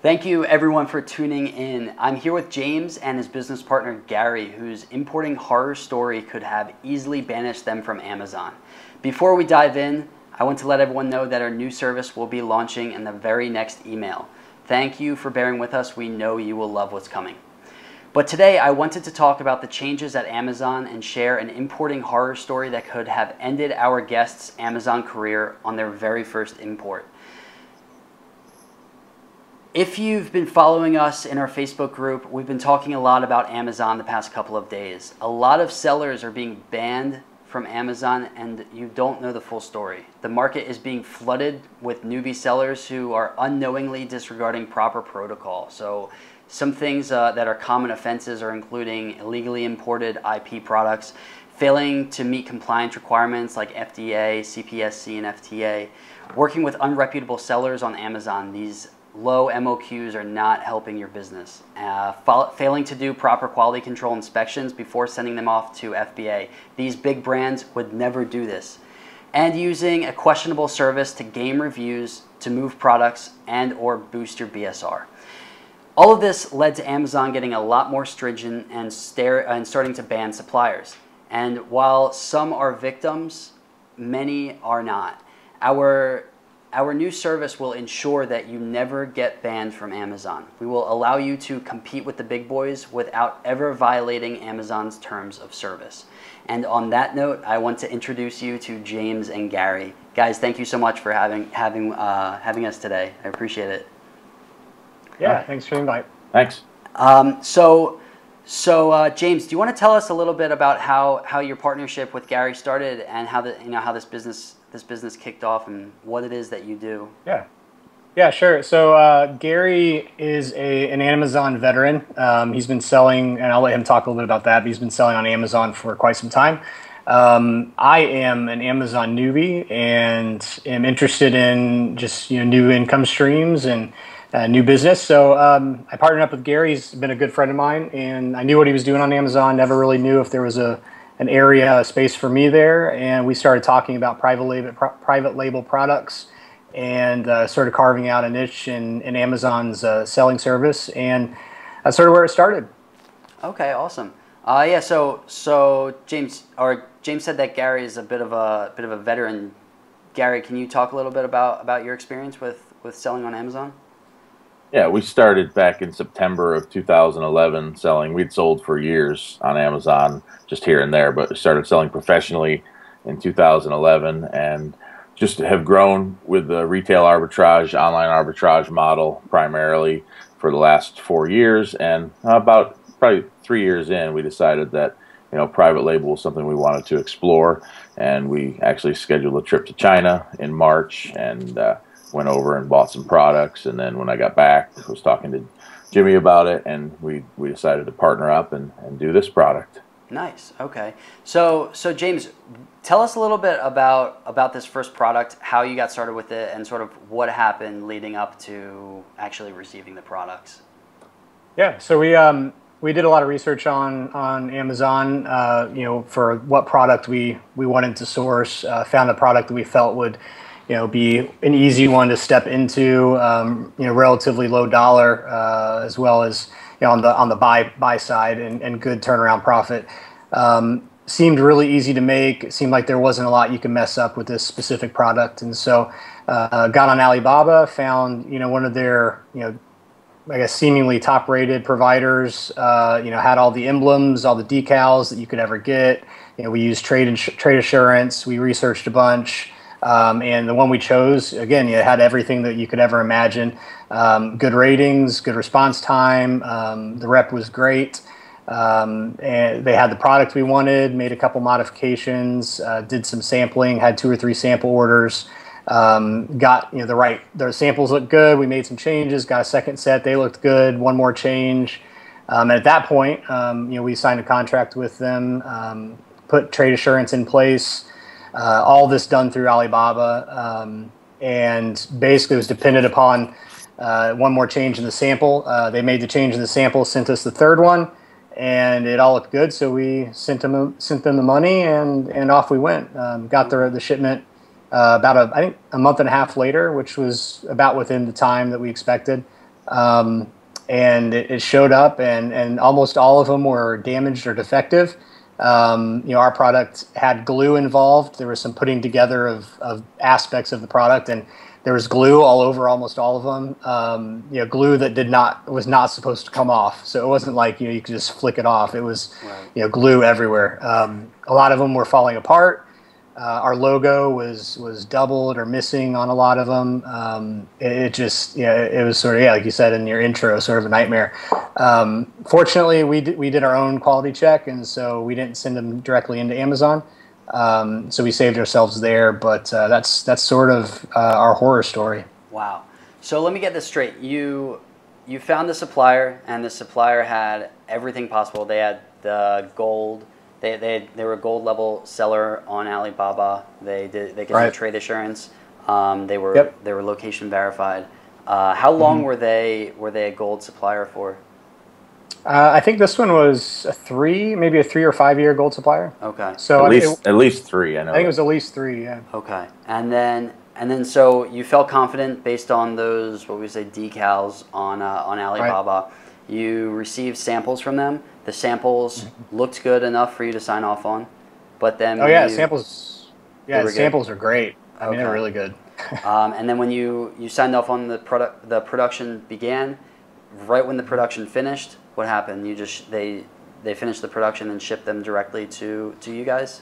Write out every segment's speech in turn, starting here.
Thank you everyone for tuning in. I'm here with James and his business partner Gary, whose importing horror story could have easily banished them from Amazon. Before we dive in, I want to let everyone know that our new service will be launching in the very next email. Thank you for bearing with us. We know you will love what's coming. But today I wanted to talk about the changes at Amazon and share an importing horror story that could have ended our guests' Amazon career on their very first import. If you've been following us in our Facebook group, we've been talking a lot about Amazon the past couple of days. A lot of sellers are being banned from Amazon and you don't know the full story. The market is being flooded with newbie sellers who are unknowingly disregarding proper protocol. So some things that are common offenses are including illegally imported IP products, failing to meet compliance requirements like FDA, CPSC, and FTA, working with unreputable sellers on Amazon. These low MOQs are not helping your business. Failing to do proper quality control inspections before sending them off to FBA. These big brands would never do this. And using a questionable service to game reviews to move products and or boost your BSR. All of this led to Amazon getting a lot more stringent and starting to ban suppliers. And while some are victims, many are not. Our new service will ensure that you never get banned from Amazon. We will allow you to compete with the big boys without ever violating Amazon's terms of service. And on that note, I want to introduce you to James and Gary. Guys, thank you so much for having us today. I appreciate it. Yeah, thanks for the invite. Thanks. James, do you want to tell us a little bit about how your partnership with Gary started and how this business kicked off and what it is that you do? Yeah, sure. So Gary is an Amazon veteran. He's been selling, and I'll let him talk a little bit about that, but he's been selling on Amazon for quite some time. I am an Amazon newbie and am interested in just new income streams and new business. So I partnered up with Gary. He's been a good friend of mine, and I knew what he was doing on Amazon. Never really knew if there was an area, a space for me there. And we started talking about private label products and started carving out a niche in Amazon's selling service. And that's sort of where it started. Okay, awesome. Yeah. So James said that Gary is a bit of a veteran. Gary, can you talk a little bit about your experience with selling on Amazon? Yeah, we started back in September of 2011 selling. We'd sold for years on Amazon, just here and there, but started selling professionally in 2011 and just have grown with the retail arbitrage, online arbitrage model primarily for the last 4 years. And about probably 3 years in, we decided that private label was something we wanted to explore. And we actually scheduled a trip to China in March and went over and bought some products, and then when I got back, I was talking to Jimmy about it, and we decided to partner up and do this product. Nice. Okay. So James, tell us a little bit about this first product, how you got started with it, and sort of what happened leading up to actually receiving the products. Yeah. So we did a lot of research on Amazon, for what product we wanted to source. Found a product that we felt would be an easy one to step into, relatively low dollar, as well as on the buy side and good turnaround profit. Seemed really easy to make. It seemed like there wasn't a lot you could mess up with this specific product, and so got on Alibaba, found one of their I guess seemingly top-rated providers. Had all the emblems, all the decals that you could ever get. We used trade assurance. We researched a bunch. And the one we chose, again, it had everything that you could ever imagine. Good ratings, good response time. The rep was great. And they had the product we wanted, made a couple modifications, did some sampling, had 2 or 3 sample orders. Got the samples looked good. We made some changes, got a second set. They looked good. One more change. And at that point, we signed a contract with them, put trade assurance in place. All this done through Alibaba, and basically it was dependent upon one more change in the sample. They made the change in the sample, sent us the third one, and it all looked good. So we sent them the money, and off we went. Got the shipment about I think a month and a half later, which was about within the time that we expected. And it showed up, and almost all of them were damaged or defective. Our product had glue involved. There was some putting together of aspects of the product, and there was glue all over almost all of them. Glue that was not supposed to come off. So it wasn't like you could just flick it off. It was glue everywhere. A lot of them were falling apart. Our logo was doubled or missing on a lot of them. It was sort of, like you said in your intro, sort of a nightmare. Fortunately, we did our own quality check, and so we didn't send them directly into Amazon. So we saved ourselves there, but that's sort of our horror story. Wow. So let me get this straight. You found the supplier, and the supplier had everything possible. They had the gold. They were a gold level seller on Alibaba. They could do trade assurance. They were location verified. How long were they a gold supplier for? I think this one was maybe a 3 or 5 year gold supplier. Okay. So at least 3. I know. I think it was at least 3. Yeah. Okay. And then so you felt confident based on those decals on Alibaba. Right. You received samples from them. The samples looked good enough for you to sign off on, but then samples are great. I mean, they're really good. And then when you signed off on the production began. Right when the production finished, what happened? They finished the production and shipped them directly to you guys?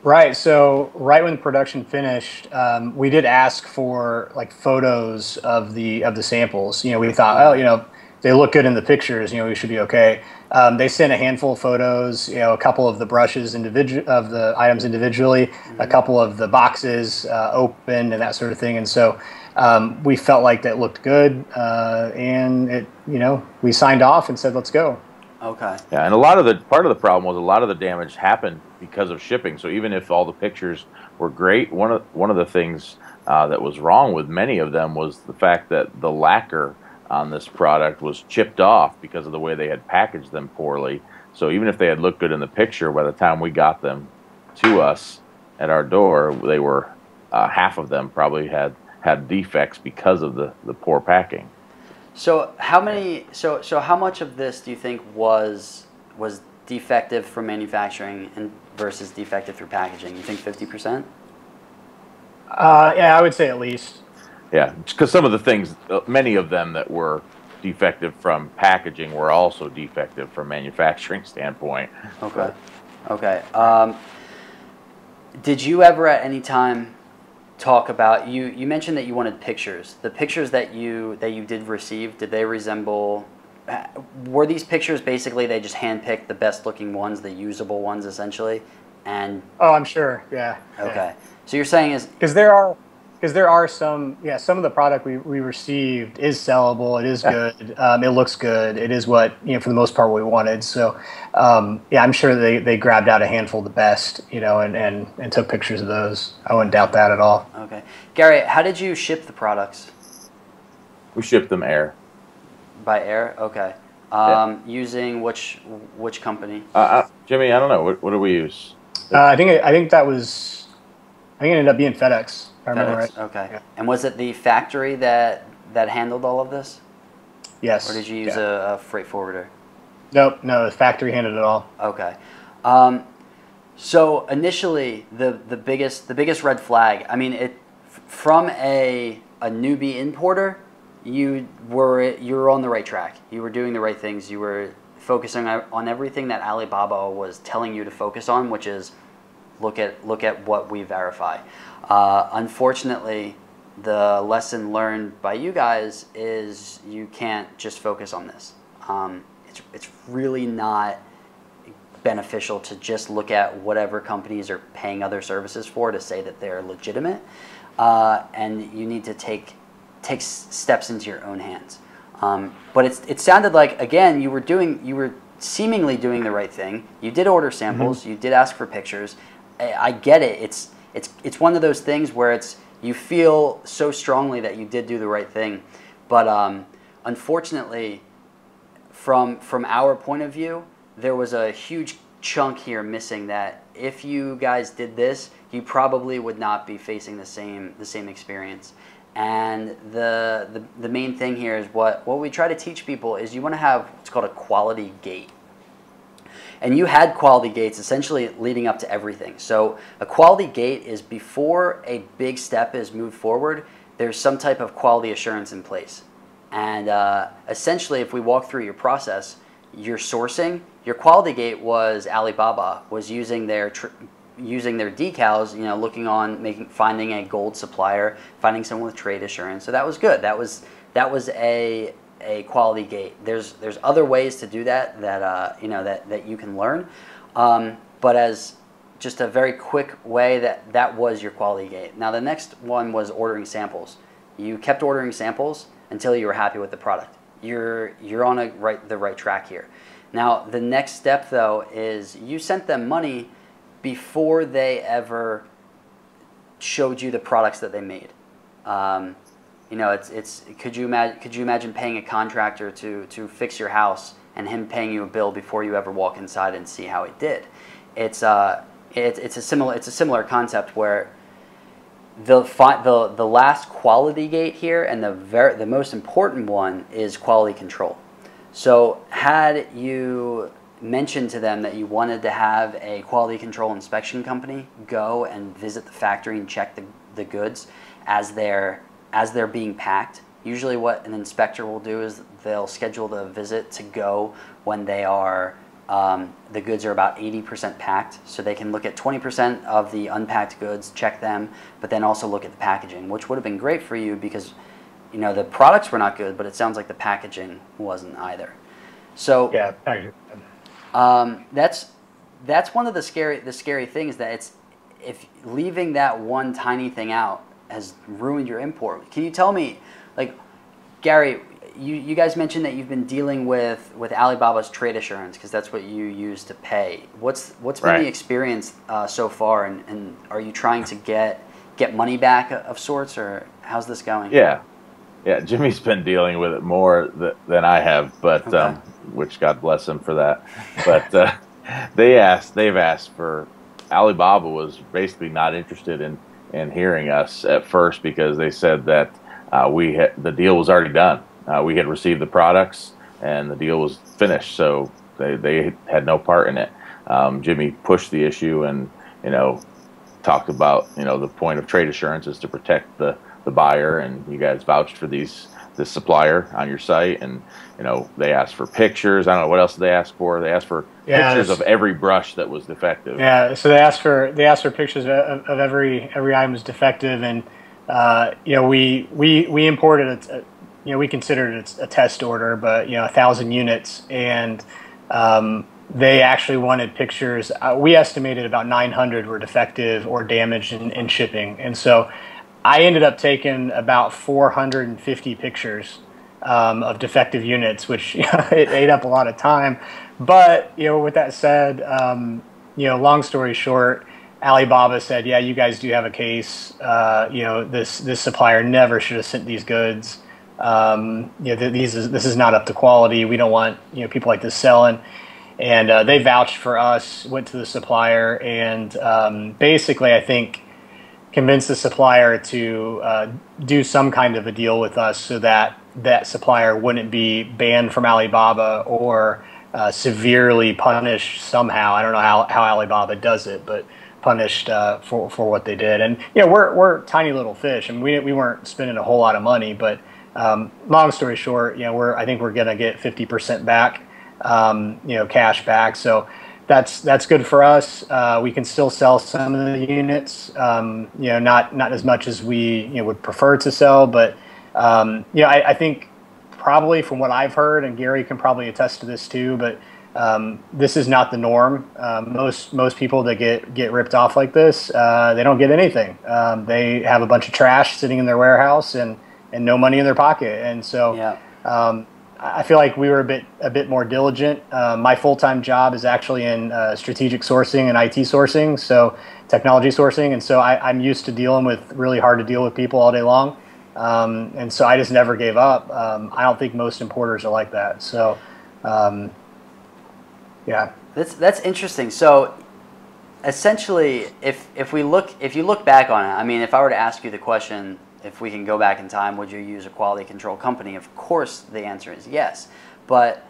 Right. So right when the production finished, we did ask for like photos of the samples. We thought, they look good in the pictures. We should be okay. They sent a handful of photos. A couple of the brushes of the items individually, a couple of the boxes open and that sort of thing. And so we felt like that looked good, and we signed off and said, "Let's go." Okay. Yeah, and part of the problem was a lot of the damage happened because of shipping. So even if all the pictures were great, one of the things that was wrong with many of them was the fact that the lacquer on this product was chipped off because of the way they had packaged them poorly. So even if they had looked good in the picture, by the time we got them to us at our door, they were half of them probably had defects because of the poor packing. So how much of this do you think was defective from manufacturing and versus defective through packaging? You think 50%? Yeah, I would say at least. Yeah, because some of the things, many of them that were defective from packaging were also defective from manufacturing standpoint. Okay. Okay. Did you ever at any time talk about, you mentioned that you wanted pictures. The pictures that you did receive, did they resemble, were these pictures basically they just handpicked the best looking ones, the usable ones essentially? And oh, I'm sure. Yeah. Okay. Yeah. So you're saying is because there are some of the product we received is sellable. It is good. It looks good. It is what for the most part what we wanted. So I'm sure they grabbed out a handful of the best and took pictures of those. I wouldn't doubt that at all. Okay, Gary, how did you ship the products? We shipped them air. By air, okay. Using which company? Jimmy, I don't know. What do we use? I think it ended up being FedEx. I remember right. Okay. Yeah. And was it the factory that handled all of this? Yes. Or did you use a freight forwarder? Nope. No, the factory handled it all. Okay. So initially, the biggest red flag. I mean, from a newbie importer, you were on the right track. You were doing the right things. You were focusing on everything that Alibaba was telling you to focus on, which is look at what we verify. Unfortunately, the lesson learned by you guys is you can't just focus on this. It's really not beneficial to just look at whatever companies are paying other services for to say that they're legitimate, and you need to take steps into your own hands. But it sounded like, again, you were seemingly doing the right thing. You did order samples. Mm-hmm. You did ask for pictures. I get it. It's one of those things where you feel so strongly that you did do the right thing, but unfortunately, from our point of view, there was a huge chunk here missing. That if you guys did this, you probably would not be facing the same experience. And the main thing here is what we try to teach people is you want to have what's called a quality gate. And you had quality gates essentially leading up to everything. So a quality gate is before a big step is moved forward, there's some type of quality assurance in place. And essentially, if we walk through your process, your sourcing, your quality gate was Alibaba was using their decals, you know, looking on finding a gold supplier, finding someone with trade assurance. So that was good. That was a quality gate. There's other ways to do that you know that you can learn, but as just a very quick way, that was your quality gate. Now the next one was ordering samples. You kept ordering samples until you were happy with the product. You're on the right track here. Now the next step though is you sent them money before they ever showed you the products that they made. You know, could you imagine paying a contractor to fix your house and him paying you a bill before you ever walk inside and see how it did? It's a similar concept where the last quality gate here and the most important one is quality control. So had you mentioned to them that you wanted to have a quality control inspection company go and visit the factory and check the goods as they're being packed. Usually what an inspector will do is they'll schedule the visit to go when they are the goods are about 80% packed, so they can look at 20% of the unpacked goods, check them, but then also look at the packaging, which would have been great for you because, you know, the products were not good, but it sounds like the packaging wasn't either. So yeah, that's one of the scary things, that if leaving that one tiny thing out has ruined your import. Can you tell me, like, Gary, you guys mentioned that you've been dealing with Alibaba's trade assurance because that's what you use to pay. What's been the experience so far, and are you trying to get money back of sorts, or how's this going? Yeah, Jimmy's been dealing with it more than I have, but okay. Which God bless him for that. But they've asked for, Alibaba was basically not interested in hearing us at first because they said that the deal was already done. We had received the products and the deal was finished, so they had no part in it. Jimmy pushed the issue and, you know, talked about, you know, the point of trade assurance is to protect the buyer, and you guys vouched for this supplier on your site, and, you know, they asked for pictures. I don't know, what else did they ask for? They asked for pictures of every brush that was defective. Yeah, so they asked for pictures of every item was defective, and you know, we imported we considered it a test order, but, you know, 1,000 units, and they actually wanted pictures. We estimated about 900 were defective or damaged in shipping, and so I ended up taking about 450 pictures of defective units, which, you know, it ate up a lot of time. But, you know, with that said, you know, long story short, Alibaba said, yeah, you guys do have a case. You know, this supplier never should have sent these goods. You know, this is not up to quality. We don't want, you know, people like this selling. And they vouched for us, went to the supplier, and basically, I think, convinced the supplier to do some kind of a deal with us so that that supplier wouldn't be banned from Alibaba or severely punished somehow. I don't know how Alibaba does it, but punished for what they did. And, you know, we're tiny little fish, and we weren't spending a whole lot of money, but long story short, you know, I think we're gonna get 50% back, you know, cash back. So that's good for us. We can still sell some of the units, you know, not as much as we, you know, would prefer to sell, but you know, I think probably from what I've heard, and Gary can probably attest to this too, but this is not the norm. Most people that get ripped off like this, they don't get anything. They have a bunch of trash sitting in their warehouse and no money in their pocket, and so. Yeah. I feel like we were a bit more diligent. My full-time job is actually in strategic sourcing and IT sourcing, so technology sourcing, and so I'm used to dealing with really hard to deal with people all day long, and so I just never gave up. I don't think most importers are like that. So, yeah, that's interesting. So, essentially, if you look back on it, I mean, if I were to ask you the question, if we can go back in time, would you use a quality control company? Of course, the answer is yes. But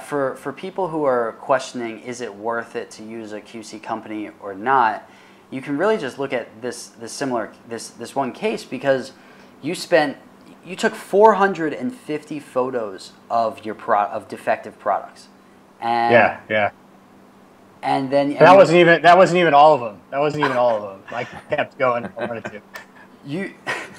for people who are questioning, is it worth it to use a QC company or not? You can really just look at this one case, because you took 450 photos of of defective products. And yeah. And then that wasn't even all of them. That wasn't even all of them. I kept going if I wanted to.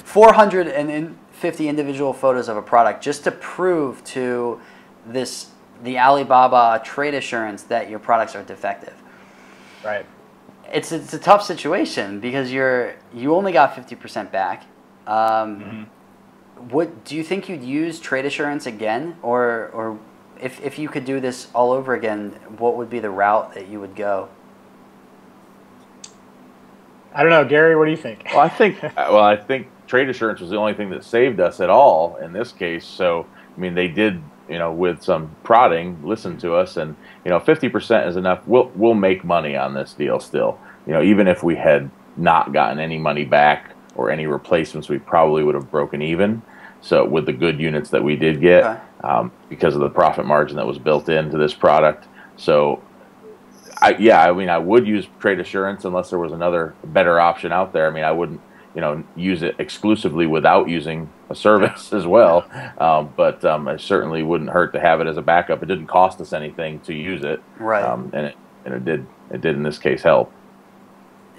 450 individual photos of a product just to prove to the Alibaba trade assurance that your products are defective. Right. It's a tough situation, because you only got 50% back. What do you think you'd use trade assurance again, or if you could do this all over again, what would be the route that you would go? I don't know, Gary. What do you think? Well, I think trade assurance was the only thing that saved us at all in this case. So, I mean, they did, with some prodding, listen to us, and 50% is enough. We'll make money on this deal still. Even if we had not gotten any money back or any replacements, we probably would have broken even. So with the good units that we did get, because of the profit margin that was built into this product. So, I would use trade assurance unless there was another better option out there. I mean, I wouldn't, use it exclusively without using a service as well. But it certainly wouldn't hurt to have it as a backup. It didn't cost us anything to use it, right? And it did in this case help.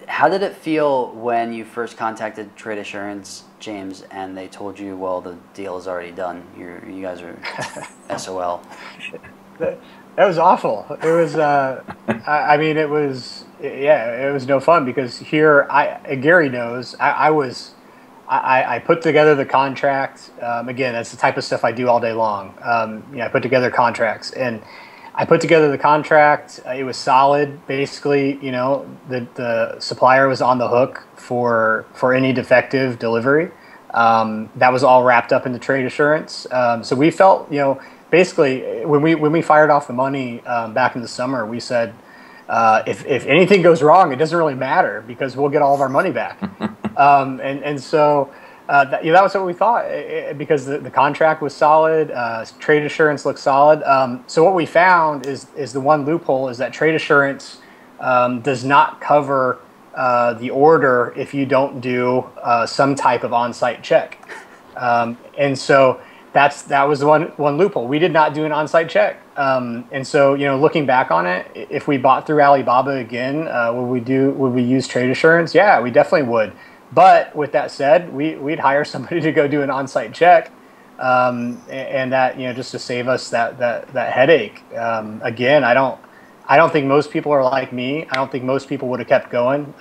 How did it feel when you first contacted Trade Assurance, James, and they told you, well, the deal is already done. You guys are SOL. That was awful. It was. It was. Yeah, it was no fun, because here, Gary knows, I put together the contract. Again, that's the type of stuff I do all day long. I put together contracts, and I put together the contract. It was solid. Basically, the supplier was on the hook for any defective delivery. That was all wrapped up into trade assurance. So we felt, basically, when we fired off the money back in the summer, we said, if anything goes wrong, it doesn't really matter, because we'll get all of our money back. So that was what we thought, because the contract was solid, trade assurance looked solid. So what we found is the one loophole is that trade assurance does not cover the order if you don't do some type of on-site check. And so that was the one loophole. We did not do an on-site check. And so, looking back on it, if we bought through Alibaba again, would we use trade assurance? Yeah, we definitely would. But with that said, we'd hire somebody to go do an on-site check, and that, just to save us that headache. Again, I don't think most people are like me. I don't think most people would have kept going.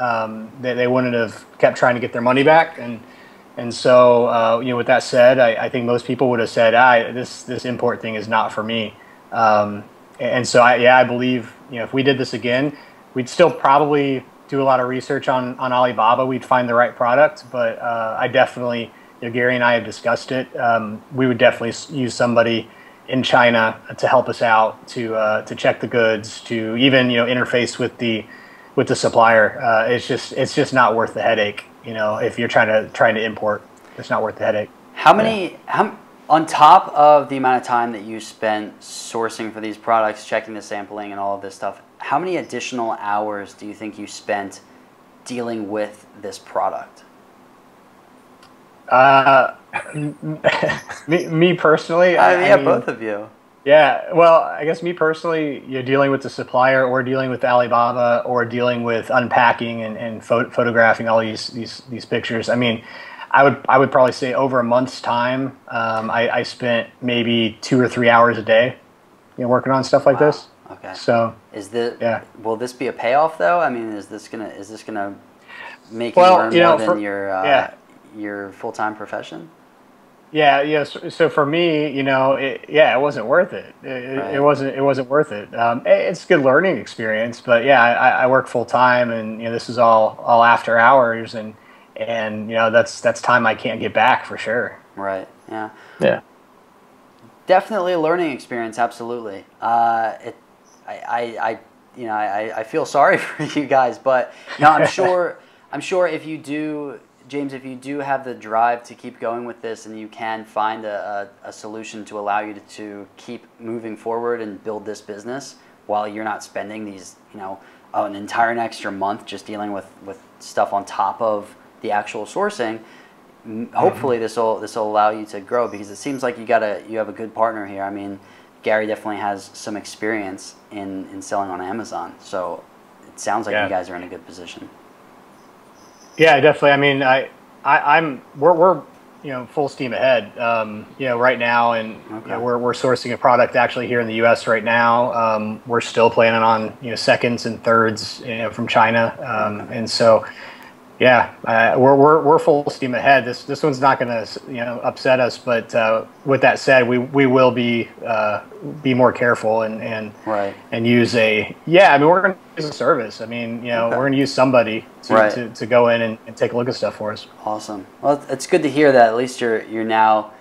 They wouldn't have kept trying to get their money back. And so, with that said, I think most people would have said, this import thing is not for me. And so, I believe, if we did this again, we'd still probably do a lot of research on Alibaba. We'd find the right product, but I definitely, Gary and I have discussed it. We would definitely use somebody in China to help us out, to check the goods, to even interface with the supplier. It's just not worth the headache. If you're trying to import, it's not worth the headache. On top of the amount of time that you spent sourcing for these products, checking the sampling and all of this stuff, how many additional hours do you think you spent dealing with this product? Me personally, I mean, both of you. Yeah, well, I guess me personally, dealing with the supplier, or dealing with Alibaba, or dealing with unpacking and photographing all these pictures. I mean, I would probably say over a month's time, I spent maybe 2 or 3 hours a day, working on stuff like this. Okay. So will this be a payoff though? I mean, is this gonna make you earn more than your full-time profession? Yeah. So for me, it wasn't worth it. It wasn't worth it. It's a good learning experience, but I work full time, and this is all after hours, and that's time I can't get back for sure. Right. Yeah. Yeah. Definitely a learning experience. Absolutely. I feel sorry for you guys, but I'm sure if you do James, if you do have the drive to keep going with this, and you can find a solution to allow you to keep moving forward and build this business while you're not spending these, an entire extra month just dealing with stuff on top of the actual sourcing, hopefully this will allow you to grow, because it seems like you have a good partner here. I mean, Gary definitely has some experience in selling on Amazon, so it sounds like you guys are in a good position. Yeah, definitely. I mean, we're full steam ahead. Right now, and we're sourcing a product actually here in the U.S. right now. We're still planning on seconds and thirds from China, and so we're full steam ahead. This one's not going to upset us, but with that said, we will be more careful and use we're going to use a service. I mean, we're going to use somebody to go in and take a look at stuff for us. Awesome. Well, it's good to hear that at least you're now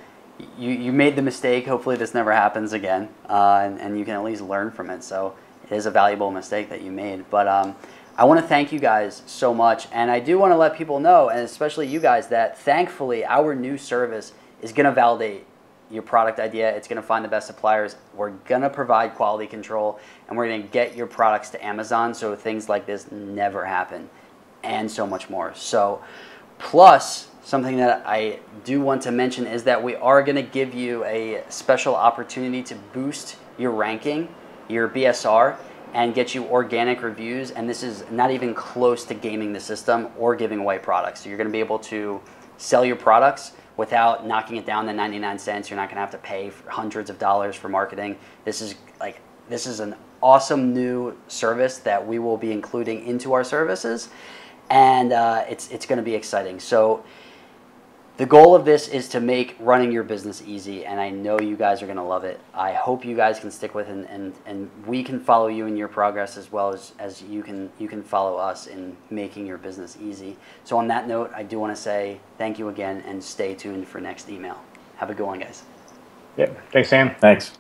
you made the mistake. Hopefully this never happens again, and you can at least learn from it. So it is a valuable mistake that you made, but. I want to thank you guys so much, and I do want to let people know, and especially you guys, that thankfully our new service is going to validate your product idea. It's going to find the best suppliers. We're going to provide quality control, and we're going to get your products to Amazon so things like this never happen, and so much more. So, plus, something that I do want to mention is that we are going to give you a special opportunity to boost your ranking, your BSR, and get you organic reviews, and this is not even close to gaming the system or giving away products. So you're going to be able to sell your products without knocking it down to 99 cents. You're not going to have to pay for hundreds of dollars for marketing. This is an awesome new service that we will be including into our services, and it's going to be exciting. So the goal of this is to make running your business easy, and I know you guys are going to love it. I hope you guys can stick with it, and we can follow you in your progress as well as you can follow us in making your business easy. So on that note, I do want to say thank you again, and stay tuned for next email. Have a good one, guys. Yep. Thanks, Sam. Thanks.